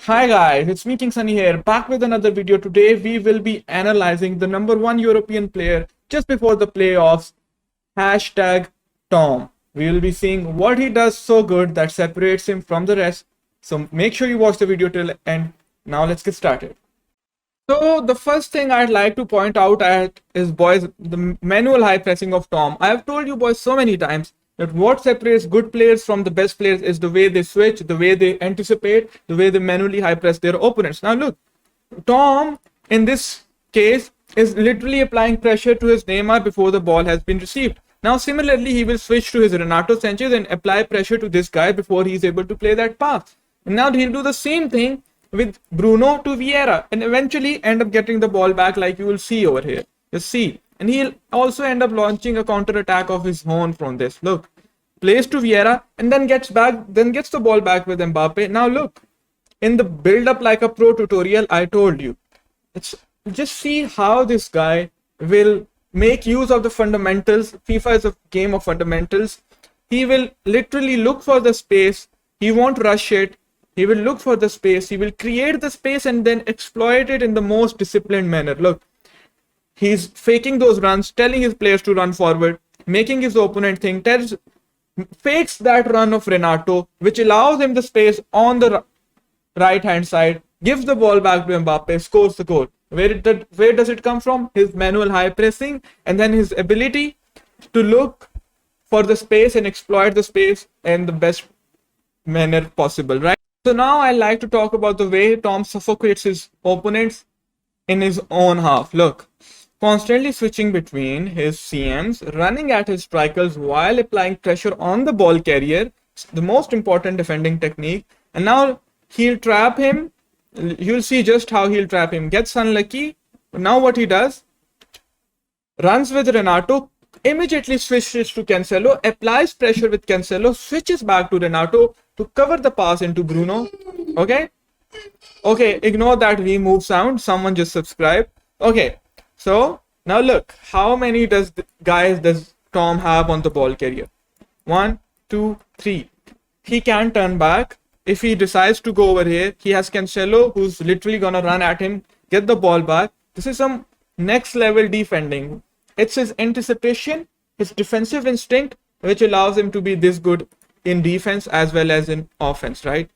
Hi guys, it's me KingSunny here, back with another video. Today we will be analyzing the number one European player just before the playoffs, hashtag Tom. We will be seeing what he does so good that separates him from the rest. So make sure you watch the video till end. Now let's get started. So the first thing I'd like to point out at is, boys, the manual high pressing of Tom. I have told you boys so many times that what separates good players from the best players is the way they switch, the way they anticipate, the way they manually high press their opponents. Now look, Tom in this case is literally applying pressure to his Neymar before the ball has been received. Now similarly, he will switch to his Renato Sanchez and apply pressure to this guy before he is able to play that pass. And now he'll do the same thing with Bruno to Vieira and eventually end up getting the ball back, like you will see over here. Just see. And he'll also end up launching a counter attack of his own from this. Look, plays to Vieira and then gets the ball back with Mbappe. Now look, in the build up like a pro tutorial, I told you, it's just see how this guy will make use of the fundamentals. FIFA is a game of fundamentals. He will literally look for the space. He won't rush it. He will look for the space. He will create the space and then exploit it in the most disciplined manner. Look, he's faking those runs, telling his players to run forward, making his opponent think, fakes that run of Renato, which allows him the space on the right hand side, gives the ball back to Mbappe, scores the goal. Where does it come from? His manual high pressing and then his ability to look for the space and exploit the space in the best manner possible, right? So now I like to talk about the way Tom suffocates his opponents in his own half. Look, constantly switching between his CMs, running at his strikers while applying pressure on the ball carrier, the most important defending technique. And now he'll trap him. You'll see just how he'll trap him. Gets unlucky. Now what he does, runs with Renato, immediately switches to Cancelo, applies pressure with Cancelo, switches back to Renato to cover the pass into Bruno. Okay, ignore that V move sound. Someone just subscribe. Okay, so now look, how many guys does Tom have on the ball carrier? 1, 2, 3. He can turn back. If he decides to go over here, he has Cancelo, who's literally gonna run at him, get the ball back. This is some next level defending. It's his anticipation, his defensive instinct, which allows him to be this good in defense as well as in offense, right?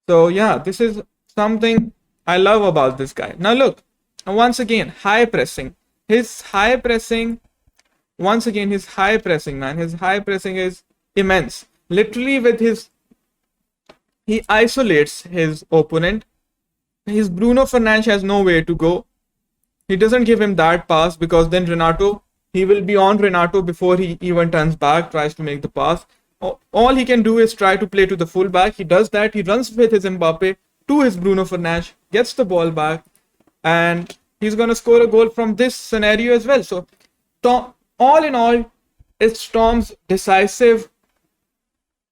So yeah, this is something I love about this guy. Now look, once again, high pressing. His high pressing, man, his high pressing is immense. Literally he isolates his opponent. His Bruno Fernandes has nowhere to go. He doesn't give him that pass because then he will be on Renato before he even turns back, tries to make the pass. All he can do is try to play to the fullback. He does that. He runs with his Mbappe to his Bruno Fernandes, gets the ball back, and he's going to score a goal from this scenario as well. So all in all, it's Tom's decisive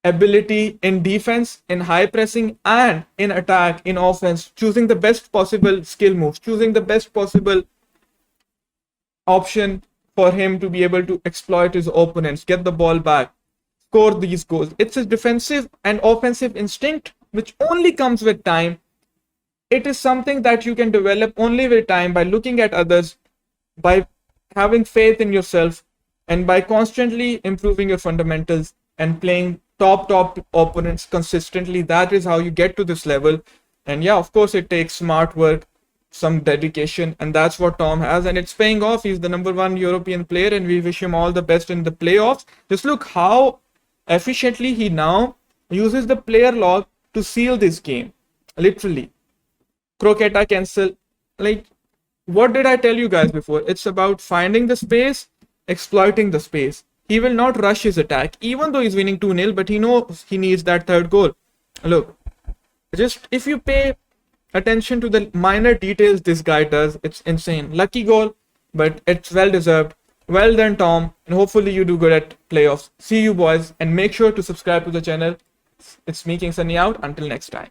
ability in defense, in high pressing, and in attack, in offense, choosing the best possible skill moves, choosing the best possible option for him to be able to exploit his opponents, get the ball back, score these goals. It's his defensive and offensive instinct, which only comes with time. It is something that you can develop only with time, by looking at others, by having faith in yourself, and by constantly improving your fundamentals and playing top opponents consistently. That is how you get to this level. And yeah, of course, it takes smart work, some dedication, and that's what Tom has, and it's paying off. He's the number one European player, and we wish him all the best in the playoffs. Just look how efficiently he now uses the player log to seal this game. Literally, croqueta cancel. Like, what did I tell you guys before? It's about finding the space, exploiting the space. He will not rush his attack, even though he's winning 2-0, but he knows he needs that third goal. Look, just if you pay attention to the minor details this guy does, it's insane. Lucky goal, but it's well deserved. Well done, Tom, and hopefully you do good at playoffs. See you, boys, and make sure to subscribe to the channel. It's me, KingSunny, out. Until next time.